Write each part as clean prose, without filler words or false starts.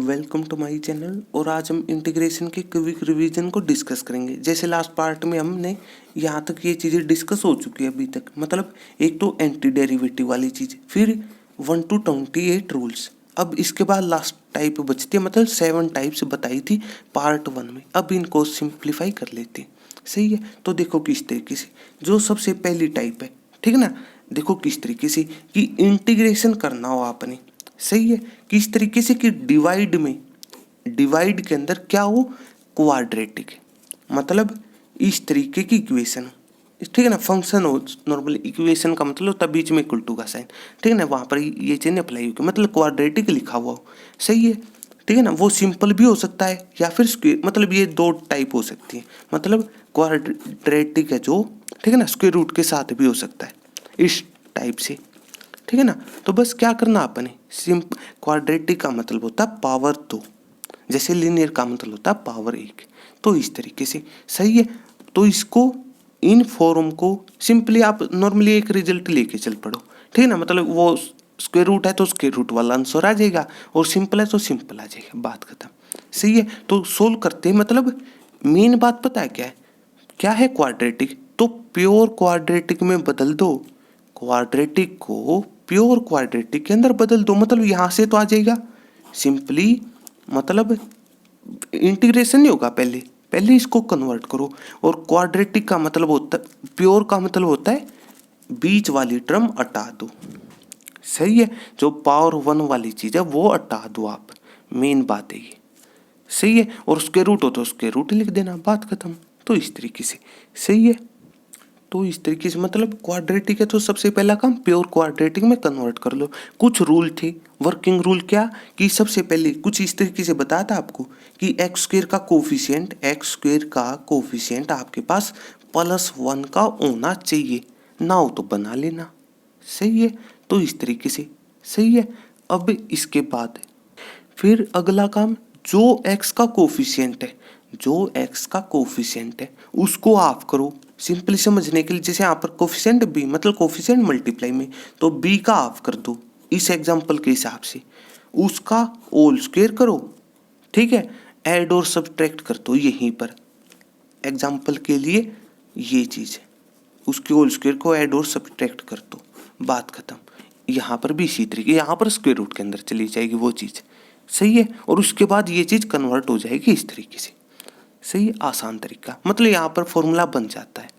Welcome to my channel. और आज हम इंटीग्रेशन के क्विक रिवीजन को डिस्कस करेंगे। जैसे लास्ट पार्ट में हमने यहाँ तक ये चीज़ें डिस्कस हो चुकी है अभी तक, मतलब एक तो एंटी डेरिवेटिव वाली चीज़, फिर 1 to 28 रूल्स। अब इसके बाद लास्ट टाइप बचती है, मतलब 7 टाइप्स बताई थी पार्ट 1 में। अब इनको सिंप्लीफाई कर लेते हैं, सही है। तो देखो किस तरीके से, जो सबसे पहली टाइप है, ठीक है ना। देखो किस तरीके से कि इंटीग्रेशन करना हो आपने, सही है। किस तरीके से कि डिवाइड के अंदर क्या हो, क्वाड्रेटिक, मतलब इस तरीके की इक्वेशन, ठीक है ना। फंक्शन हो नॉर्मली, इक्वेशन का मतलब होता है बीच में इक्वल टू का साइन, ठीक है ना। वहाँ पर ये चीज़ अप्लाई होगी, मतलब क्वाड्रेटिक लिखा हुआ हो, सही है, ठीक है ना। वो सिंपल भी हो सकता है या फिर स्क्वायर, मतलब ये दो टाइप हो सकती है। मतलब क्वाड्रेटिक है जो, ठीक है ना, स्क्वायर रूट के साथ भी हो सकता है इस टाइप से, ठीक है ना। तो बस क्या करना आपने, क्वाड्रेटिक का मतलब होता है पावर 2, जैसे लीनियर का मतलब होता है पावर 1। तो इस तरीके से, सही है। तो इसको, इन फॉर्म को सिंपली आप नॉर्मली एक रिजल्ट लेके चल पड़ो, ठीक है ना। मतलब वो स्क्वायर रूट है तो स्क्वायर रूट वाला आंसर आ जाएगा, और सिंपल है तो सिंपल आ जाएगा, बात खत्म, सही है। तो सोल्व करते हैं, मतलब मेन बात पता है क्या है क्वाड्रेटिक, तो प्योर क्वाड्रेटिक में बदल दो, क्वाड्रेटिक को प्योर क्वाड्रेटिक के अंदर बदल दो, मतलब यहाँ से तो आ जाएगा सिंपली, मतलब इंटीग्रेशन नहीं होगा, पहले इसको कन्वर्ट करो। और क्वाड्रेटिक का मतलब होता है, प्योर का मतलब होता है बीच वाली टर्म हटा दो, सही है। जो पावर 1 वाली चीज़ है वो हटा दो आप, मेन बात है ये, सही है। और स्क्वायर रूट हो तो स्क्वायर रूट लिख देना, बात खत्म। तो इस तरीके से, सही है। तो इस तरीके से, मतलब क्वाड्रेटिक है तो सबसे पहला काम प्योर क्वाड्रेटिक में कन्वर्ट कर लो। कुछ रूल थे, वर्किंग रूल क्या, कि सबसे पहले कुछ इस तरीके से बताया था आपको कि एक्स स्क्वायर का कोफिशिएंट आपके पास +1 का होना चाहिए, ना हो तो बना लेना, सही है। तो इस तरीके से, सही है। अब इसके बाद फिर अगला काम, जो एक्स का कोफिशिएंट है उसको आप करो सिंपली समझने के लिए। जैसे यहाँ पर कोफिशिएंट बी, मतलब कोफिशिएंट मल्टीप्लाई में, तो बी का हाफ कर दो इस एग्जांपल के हिसाब से, उसका होल स्क्वायर करो, ठीक है। ऐड और सब्ट्रैक्ट कर दो यहीं पर एग्जांपल के लिए, ये चीज़ है, उसके होल स्क्वायर को ऐड और सब्ट्रैक्ट कर दो, बात खत्म। यहाँ पर भी इसी तरीके, यहाँ पर स्क्वायर रूट के अंदर चली जाएगी वो चीज़, सही है। और उसके बाद ये चीज़ कन्वर्ट हो जाएगी इस तरीके से, सही, आसान तरीका। मतलब यहाँ पर फॉर्मूला बन जाता है,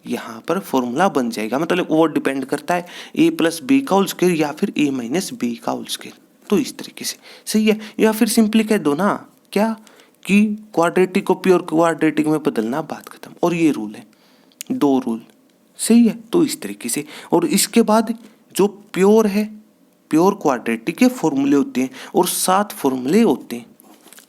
यहाँ पर फॉर्मूला बन जाएगा, मतलब वो डिपेंड करता है a+b का होल स्क्वायर या फिर a-b का होल स्क्वायर। तो इस तरीके से, सही है। या फिर सिंपली कह दो ना, क्या, कि क्वाड्रेटिक को प्योर क्वाड्रेटिक में बदलना, बात खत्म। और ये रूल है, 2 रूल, सही है। तो इस तरीके से, और इसके बाद जो प्योर है, प्योर क्वाड्रेटिक के फॉर्मूले होते हैं और 7 फॉर्मूले होते हैं,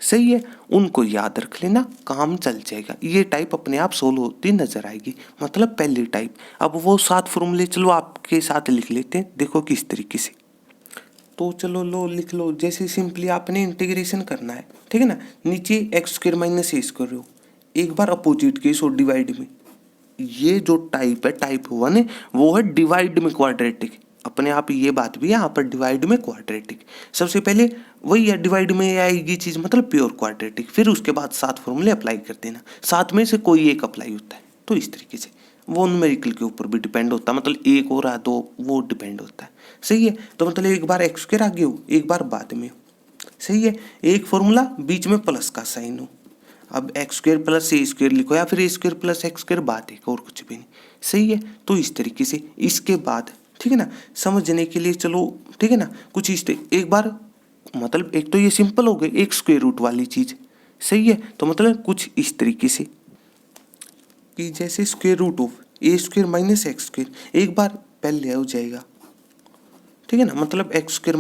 सही है। उनको याद रख लेना, काम चल जाएगा। ये टाइप अपने आप सोल्व होती नजर आएगी, मतलब पहली टाइप। अब वो 7 फॉर्मूले चलो आपके साथ लिख लेते हैं, देखो किस तरीके से। तो चलो लो लिख लो। जैसे सिंपली आपने इंटीग्रेशन करना है, ठीक है ना। नीचे x² - a² एक बार अपोजिट केस और डिवाइड में, ये जो टाइप है, टाइप 1 है, वो है डिवाइड में क्वाड्रेटिक। अपने आप ये बात भी है यहाँ पर, डिवाइड में क्वाड्रेटिक सबसे पहले वही है, डिवाइड में आएगी चीज़, मतलब प्योर क्वाड्रेटिक। फिर उसके बाद 7 फॉर्मूले अप्लाई कर देना, 7 में से कोई एक अप्लाई होता है। तो इस तरीके से वो न्यूमेरिकल के ऊपर भी डिपेंड होता है, मतलब एक हो रहा दो, वो डिपेंड होता है, सही है। तो मतलब एक बार x² आगे हो, एक बार बाद में हो, सही है। एक फॉर्मूला बीच में प्लस का साइन हो, अब x² + a² लिखो या फिर a² + x², बात है और कुछ भी नहीं, सही है। तो इस तरीके से इसके बाद, ठीक है ना, समझने के लिए चलो, ठीक है ना, कुछ इस एक बार, मतलब एक तो ये सिंपल हो गई एक स्क्वायर रूट वाली चीज़, सही है। तो मतलब कुछ इस तरीके से कि जैसे √a² - x², एक बार पहले हो जाएगा, ठीक है ना, मतलब x² -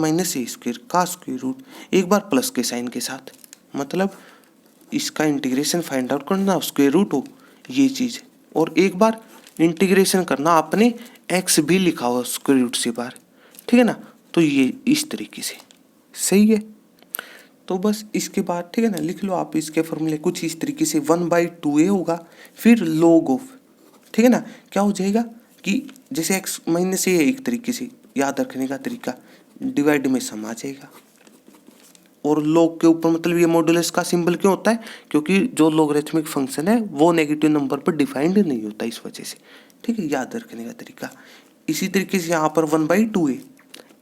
a² का स्क्वायर रूट, एक बार प्लस के साइन के साथ, मतलब इसका इंटीग्रेशन फाइंड आउट करना, स्क्वायर रूट हो ये चीज़। और एक बार इंटीग्रेशन करना आपने x भी लिखा हुआ स्क्वायर रूट से बाहर, ठीक है ना। तो ये इस तरीके से, सही है। तो बस इसके बाद, ठीक है ना, लिख लो आप इसके फॉर्मूले कुछ इस तरीके से, 1/2a होगा, फिर log ऑफ, ठीक है ना। क्या हो जाएगा कि जैसे x - a, एक तरीके से याद रखने का तरीका, डिवाइड में सम आ जाएगा, और लॉग के ऊपर मतलब ये मॉडुलस का सिंबल क्यों होता है, क्योंकि जो लॉगरिथमिक फंक्शन है वो नेगेटिव नंबर पर डिफाइंड नहीं होता इस वजह से। ठीक है, याद रखने का तरीका। इसी तरीके से यहाँ पर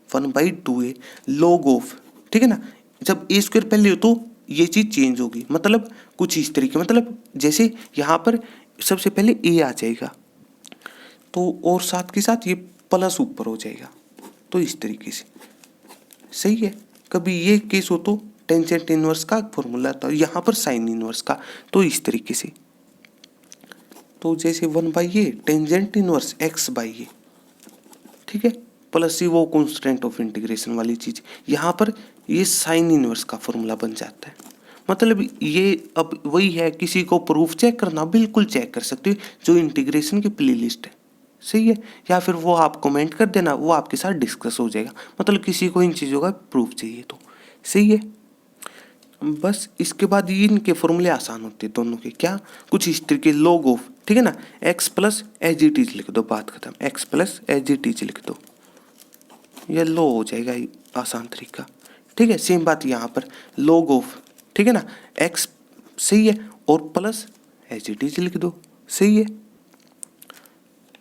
1/2 है लॉग ऑफ, ठीक है ना, जब ए स्क्वायर पहले हो तो ये चीज़ चेंज होगी, मतलब कुछ इस तरीके, मतलब जैसे यहाँ पर सबसे पहले ए आ जाएगा तो और साथ के साथ ये प्लस ऊपर हो जाएगा, तो इस तरीके से। सही है, कभी ये केस हो तो टेंजेंट इनवर्स का फॉर्मूला था, यहाँ पर साइन इनवर्स का, तो इस तरीके से। तो जैसे 1/a टेंजेंट इनवर्स x/a, ठीक है, प्लस ही वो कांस्टेंट ऑफ इंटीग्रेशन वाली चीज, यहाँ पर ये साइन इनवर्स का फॉर्मूला बन जाता है। मतलब ये अब वही है, किसी को प्रूफ चेक करना बिल्कुल चेक कर सकते हो, जो इंटीग्रेशन की प्लेलिस्ट है। सही है, या फिर वो आप कमेंट कर देना, वो आपके साथ डिस्कस हो जाएगा, मतलब किसी को इन चीज़ों का प्रूफ चाहिए तो। सही है, बस इसके बाद ये इनके फॉर्मूले आसान होते हैं दोनों के, क्या कुछ इस तरीके लॉग ऑफ, ठीक है ना, x plus as it is लिख दो, बात खत्म, x plus as it is लिख दो, ये लो हो जाएगा आसान तरीका। ठीक है, सेम बात यहाँ पर लॉग ऑफ, ठीक है ना, x सही है और प्लस एज इट इज लिख दो, सही है।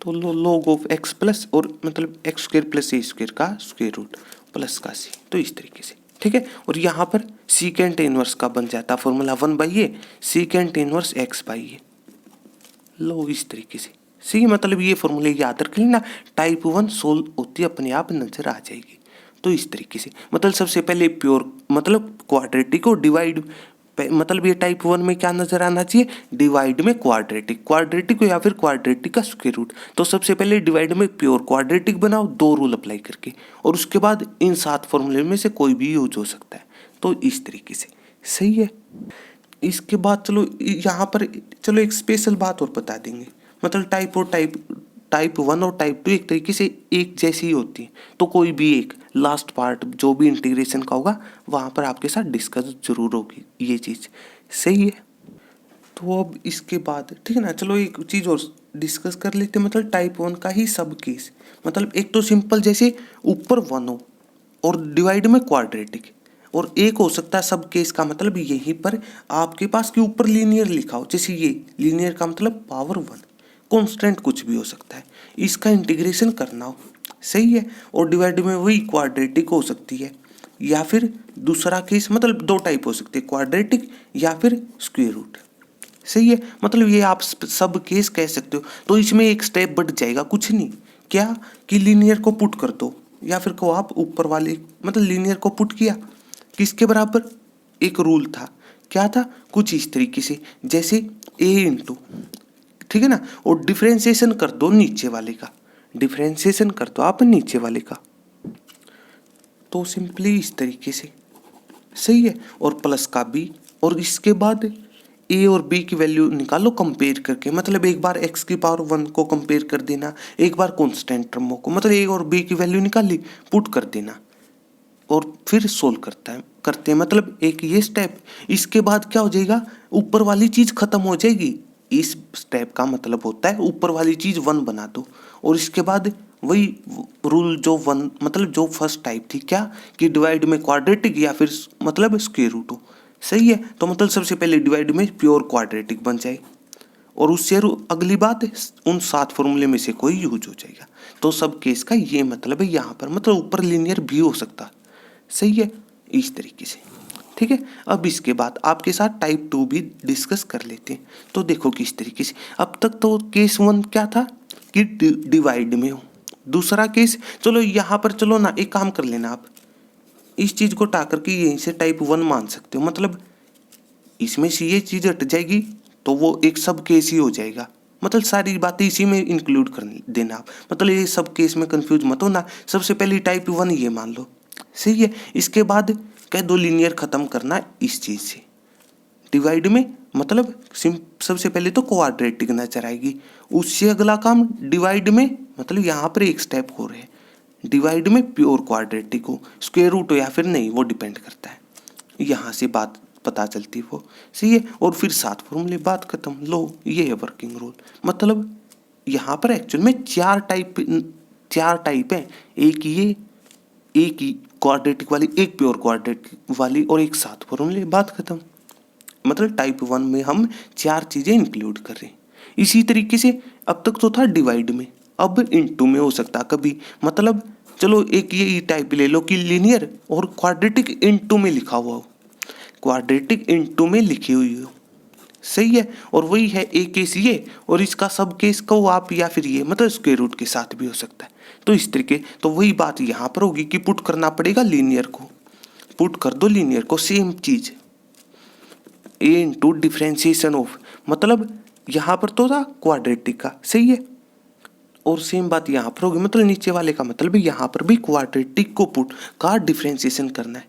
तो लॉग ऑफ x प्लस और मतलब x स्क्वायर प्लस ए स्क्वायर का स्क्वायर रूट प्लस का c, तो इस तरीके से। ठीक है, और यहाँ पर सीकेंट इनवर्स का बन जाता formula 1/a secant inverse x/a, लो इस तरीके से। सही, मतलब ये फॉर्मूले याद रख लेना, टाइप 1 सोल्व होती अपने आप नजर आ जाएगी, तो इस तरीके से। मतलब सबसे पहले प्योर मतलब क्वाड्रेटिक को डिवाइड, मतलब ये टाइप 1 में क्या नजर आना चाहिए, डिवाइड में क्वाड्रेटिक, क्वाड्रेटिक या फिर क्वाड्रेटिक का स्क्वायर रूट। तो सबसे पहले डिवाइड में प्योर क्वाड्रेटिक बनाओ 2 रूल अप्लाई करके, और उसके बाद इन 7 फॉर्मूले में से कोई भी यूज हो सकता है, तो इस तरीके से। सही है, इसके बाद चलो यहाँ पर चलो एक स्पेशल बात और बता देंगे, मतलब टाइप 1 और टाइप 2 एक तरीके से एक जैसी ही होती है, तो कोई भी एक लास्ट पार्ट जो भी इंटीग्रेशन का होगा वहाँ पर आपके साथ डिस्कस जरूर होगी ये चीज़। सही है, तो अब इसके बाद ठीक है ना, चलो एक चीज़ और डिस्कस कर लेते हैं, मतलब टाइप 1 का ही सब केस। मतलब एक तो सिंपल जैसे ऊपर 1 हो और डिवाइड में क्वाड्रेटिक, और एक हो सकता है सब केस का मतलब यहीं पर आपके पास के ऊपर लीनियर लिखा हो, जैसे ये लीनियर का मतलब पावर 1, कांस्टेंट कुछ भी हो सकता है, इसका इंटीग्रेशन करना हो। सही है, और डिवाइड में वही क्वाड्रेटिक हो सकती है, या फिर दूसरा केस मतलब 2 टाइप हो सकते हैं, क्वाड्रेटिक या फिर स्क्वायर रूट। सही है, मतलब ये आप सब केस कह सकते हो। तो इसमें एक स्टेप बढ़ जाएगा, कुछ नहीं, क्या कि लीनियर को पुट कर दो, या फिर को आप ऊपर वाले मतलब लीनियर को पुट किया किसके बराबर, एक रूल था, क्या था, कुछ इस तरीके से जैसे a इंटू, ठीक है ना, और डिफरेंशिएशन कर दो नीचे वाले का, डिफरेंशिएशन कर दो आप नीचे वाले का, तो सिंपली इस तरीके से। सही है, और प्लस का b, और इसके बाद a और b की वैल्यू निकालो कंपेयर करके, मतलब एक बार x की पावर 1 को कंपेयर कर देना, एक बार कांस्टेंट टर्मों को, मतलब a और b की वैल्यू निकाली पुट कर देना, और फिर सोल्व करते हैं मतलब एक ये स्टेप। इसके बाद क्या हो जाएगा, ऊपर वाली चीज खत्म हो जाएगी, इस स्टेप का मतलब होता है ऊपर वाली चीज 1 बना दो, और इसके बाद वही रूल जो 1 मतलब जो फर्स्ट टाइप थी, क्या कि डिवाइड में क्वाड्रेटिक या फिर मतलब स्क्वायर रूट हो। सही है, तो मतलब सबसे पहले डिवाइड में प्योर क्वाड्रेटिक बन जाए, और उससे अगली बात उन 7 फॉर्मूले में से कोई यूज हो जाएगा। तो सब केस का ये मतलब है, यहाँ पर मतलब ऊपर लीनियर भी हो सकता। सही है, इस तरीके से। ठीक है, अब इसके बाद आपके साथ टाइप 2 भी डिस्कस कर लेते हैं। तो देखो किस तरीके से, अब तक तो केस 1 क्या था कि डिवाइड में हो, दूसरा केस चलो यहाँ पर चलो ना एक काम कर लेना, आप इस चीज को हटा करके यहीं से टाइप 1 मान सकते हो, मतलब इसमें से ये चीज हट जाएगी तो वो एक सब केस ही हो जाएगा, मतलब सारी बातें इसी में इंक्लूड कर देना आप, मतलब ये सब केस में कंफ्यूज मत हो ना। सबसे पहले टाइप 1 ये मान लो, सही है, इसके बाद कह दो लीनियर खत्म करना इस चीज से, डिवाइड में मतलब सबसे पहले तो क्वाड्रेटिक नजर आएगी, उससे अगला काम डिवाइड में मतलब यहाँ पर एक स्टेप हो रहे हैं, डिवाइड में प्योर क्वाड्रेटिक हो, स्क्वायर रूट हो या फिर नहीं, वो डिपेंड करता है, यहाँ से बात पता चलती वो। सही है, और फिर 7 फॉर्मूले, बात खत्म। लो ये है वर्किंग रूल, मतलब यहाँ पर एक्चुअल में 4 टाइप है, एक ये, एक ही क्वाड्रेटिक वाली, एक प्योर क्वाड्रेटिक वाली और एक 7 फॉर्मूले, बात खत्म। मतलब टाइप 1 में हम 4 चीजें इंक्लूड कर रहे हैं। इसी तरीके से अब तक तो था डिवाइड में, अब इनटू में हो सकता कभी। मतलब चलो एक ये टाइप ले लो कि लीनियर और क्वाड्रेटिक इनटू में लिखा हुआ हो, क्वाड्रेटिक इनटू में लिखी हुई हो, सही है। और वही है एक केस ये, और इसका सब केस को आप या फिर ये मतलब स्क्वायर रूट के साथ भी हो सकता है। तो इस तरीके, तो वही बात यहाँ पर होगी कि पुट करना पड़ेगा लीनियर को, पुट कर दो लीनियर को, सेम चीज ए इंटू डिफ्रेंसिएशन ऑफ, मतलब यहाँ पर तो था क्वाड्रेटिक का, सही है, और सेम बात यहाँ पर होगी, मतलब नीचे वाले का मतलब यहाँ पर भी क्वाड्रेटिक को पुट का डिफ्रेंसिएशन करना है,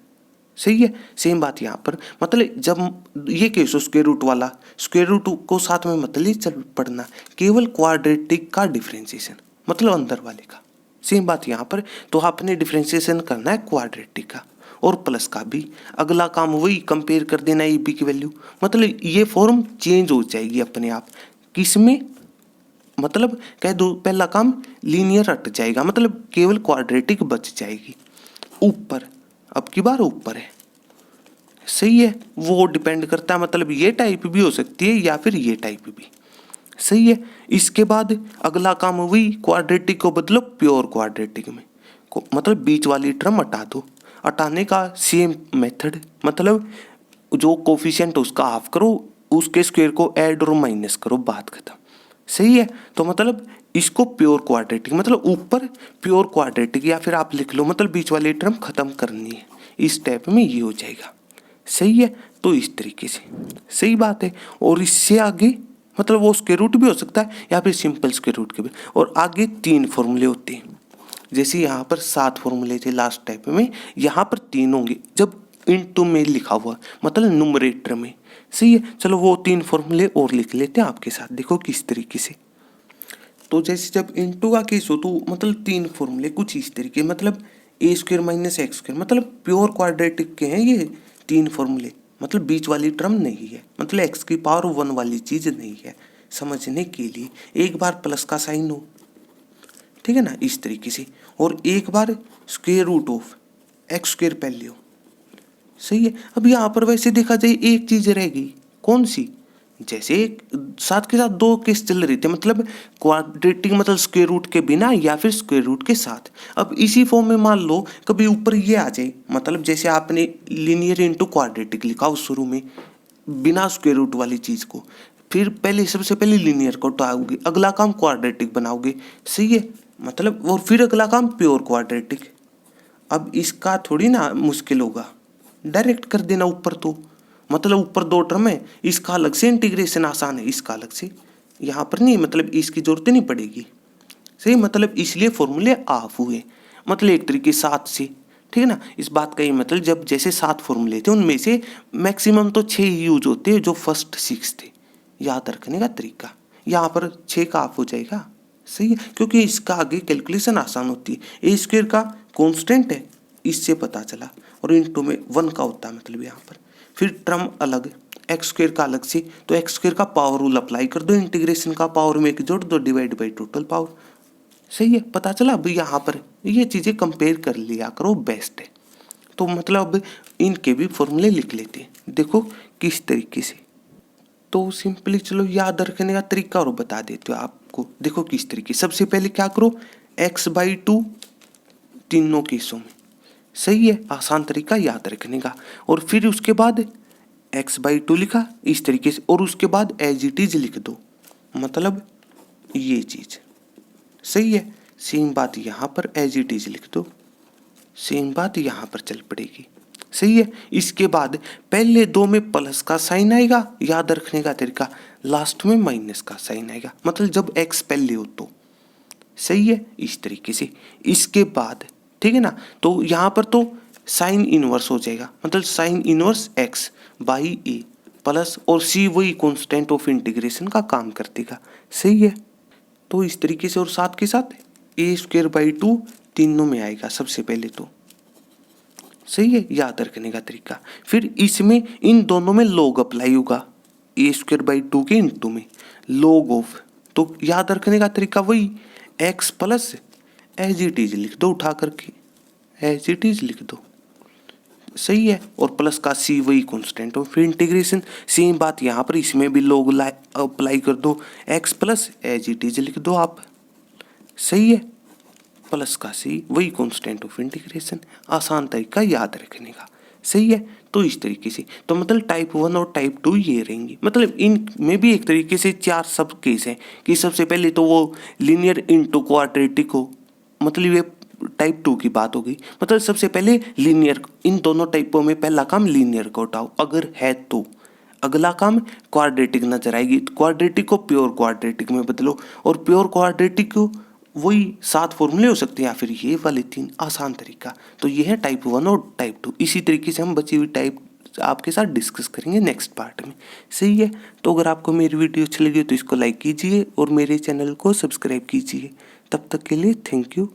सही है। सेम बात यहाँ पर, मतलब जब ये केस हो स्क्वायर रूट वाला, स्क्वायर रूट को साथ में मतलब चल पढ़ना, केवल क्वाड्रेटिक का डिफ्रेंसिएशन मतलब अंदर वाले का, सेम बात यहाँ पर। तो आपने डिफ्रेंसिएशन करना है क्वाड्रेटिक का और प्लस का भी, अगला काम वही कंपेयर कर देना ए बी की वैल्यू, मतलब ये फॉर्म चेंज हो जाएगी अपने आप। किसमें, मतलब कह दो पहला काम लीनियर हट जाएगा, मतलब केवल क्वाड्रेटिक बच जाएगी। ऊपर अब की बार ऊपर है, सही है, वो डिपेंड करता है, मतलब ये टाइप भी हो सकती है या फिर ये टाइप भी, सही है। इसके बाद अगला काम वही क्वाड्रेटिक को बदलो प्योर क्वाड्रेटिक में, मतलब बीच वाली टर्म हटा दो। हटाने का सेम मेथड, मतलब जो कोफिशिएंट उसका हाफ करो, उसके स्क्वायर को ऐड और माइनस करो, बात खत्म, सही है। तो मतलब इसको प्योर क्वाड्रेटिक, मतलब ऊपर प्योर क्वाड्रेटिक, या फिर आप लिख लो मतलब बीच वाली टर्म खत्म करनी है, इस स्टेप में ये हो जाएगा, सही है। तो इस तरीके से सही बात है। और इससे आगे मतलब वो स्क्वायर रूट भी हो सकता है या फिर सिंपल स्क्वायर रूट के भी, और आगे 3 फॉर्मूले होते हैं। जैसे यहाँ पर 7 फॉर्मूले थे लास्ट टाइप में, यहाँ पर 3 होंगे जब इनटू में लिखा हुआ, मतलब न्यूमरेटर में, सही है। चलो वो 3 फॉर्मूले और लिख लेते हैं आपके साथ, देखो किस तरीके से। तो जैसे जब इनटू का केस हो तो मतलब 3 फॉर्मूले कुछ इस तरीके, मतलब ए स्क्वायर माइनस एक्स स्क्वायर, मतलब प्योर क्वाड्रेटिक के हैं ये 3 फॉर्मूले, मतलब बीच वाली टर्म नहीं है, मतलब एक्स की पावर 1 वाली चीज नहीं है। समझने के लिए एक बार प्लस का साइन हो, ठीक है ना, इस तरीके से, और एक बार square root of X square पहले हो, सही है। अब यहाँ पर वैसे देखा जाए एक चीज रह गई, कौन सी, जैसे साथ के साथ 2 केस चल रहे थे, मतलब क्वाड्रेटिक मतलब स्क्वायर रूट के बिना या फिर स्क्वायर रूट के साथ। अब इसी फॉर्म में मान लो कभी ऊपर ये आ जाए, मतलब जैसे आपने लीनियर इनटू क्वाड्रेटिक लिखा उस शुरू में बिना स्क्वायर रूट वाली चीज को, फिर पहले सबसे पहले लीनियर को उठाओगे, अगला काम क्वाड्रेटिक बनाओगे, सही है, मतलब और फिर अगला काम प्योर क्वाड्रेटिक। अब इसका थोड़ी ना मुश्किल होगा, डायरेक्ट कर देना ऊपर, तो मतलब ऊपर 2 टर्म है, इसका अलग से इंटीग्रेशन आसान है, इसका अलग से, यहाँ पर नहीं, मतलब इसकी जरूरत नहीं पड़ेगी, सही, मतलब इसलिए फॉर्मूले ऑफ हुए, मतलब एक तरीके 7 से, ठीक है ना। इस बात का ये मतलब जब जैसे 7 फॉर्मूले थे उनमें से मैक्सिमम तो 6 ही यूज होते हैं, जो फर्स्ट 6 थे, याद रखने का तरीका। यहाँ पर 6 का ऑफ हो जाएगा, सही है, क्योंकि इसका आगे कैलकुलेशन आसान होती है। ए स्क्वायर का कॉन्स्टेंट है, इससे पता चला, और इनटू में 1 का होता है, मतलब यहाँ पर फिर टर्म अलग, एक्स स्क्वायर का अलग से, तो एक्स स्क्वायर का पावर रूल अप्लाई कर दो, इंटीग्रेशन का पावर में एक जोड़ दो, डिवाइड बाई टोटल पावर, सही है, पता चला। अब यहाँ पर ये चीज़ें कंपेयर कर लिया करो, बेस्ट है। तो मतलब अब इनके भी फॉर्मूले लिख लेते हैं, देखो किस तरीके से। तो सिंपली चलो याद रखने का तरीका और बता देते हो आपको, देखो किस तरीके। सबसे पहले क्या करो, x/2 तीनों केसों में, सही है, आसान तरीका याद रखने का। और फिर उसके बाद x/2 लिखा इस तरीके से, और उसके बाद एज इट इज लिख दो, मतलब ये चीज, सही है। सेम बात यहाँ पर एज इट इज लिख दो, सेम बात यहाँ पर चल पड़ेगी, सही है। इसके बाद पहले 2 में प्लस का साइन आएगा, याद रखने का तरीका, लास्ट में माइनस का साइन आएगा, मतलब जब x पहले हो तो, सही है, इस तरीके से। इसके बाद ठीक है ना, तो यहाँ पर तो साइन इनवर्स हो जाएगा, मतलब sine inverse x by A plus, और c वही कॉन्स्टेंट ऑफ इंटीग्रेशन का काम कर देगा, सही है। तो इस तरीके से, और साथ के साथ a²/2 तीनों में आएगा सबसे पहले तो, सही है, याद रखने का तरीका। फिर इसमें इन दोनों में लॉग अप्लाई होगा, a²/2 के इनटू में लॉग ऑफ, तो याद रखने का तरीका वही x plus as it is लिख दो उठा करके, एज इट इज लिख दो, सही है। और प्लस का सी वही कांस्टेंट हो, फिर इंटीग्रेशन सेम बात यहाँ पर इसमें भी लोग अप्लाई कर दो, X plus as it is लिख दो आप, सही है। प्लस का सी वही कांस्टेंट ऑफ इंटीग्रेशन, आसान तरीका याद रखने का, सही है। तो इस तरीके से तो मतलब टाइप 1 और टाइप 2 ये रहेंगी। मतलब इनमें भी एक तरीके से 4 सब केस हैं कि सबसे पहले तो वो लीनियर इनटू क्वाड्रेटिक हो, मतलब ये टाइप 2 की बात हो गई। मतलब सबसे पहले लीनियर, इन दोनों टाइपों में पहला काम लीनियर को उठाओ अगर है तो, अगला काम क्वाड्रेटिक नजर आएगी तो क्वाड्रेटिक को प्योर क्वाड्रेटिक में बदलो, और प्योर क्वाड्रेटिक को वही 7 फॉर्मूले हो सकते हैं या फिर ये वाले 3, आसान तरीका। तो ये है टाइप 1 और टाइप 2। इसी तरीके से हम बची हुई टाइप आपके साथ डिस्कस करेंगे नेक्स्ट पार्ट में, सही है। तो अगर आपको मेरी वीडियो अच्छी लगी तो इसको लाइक कीजिए और मेरे चैनल को सब्सक्राइब कीजिए। तब तक के लिए थैंक यू।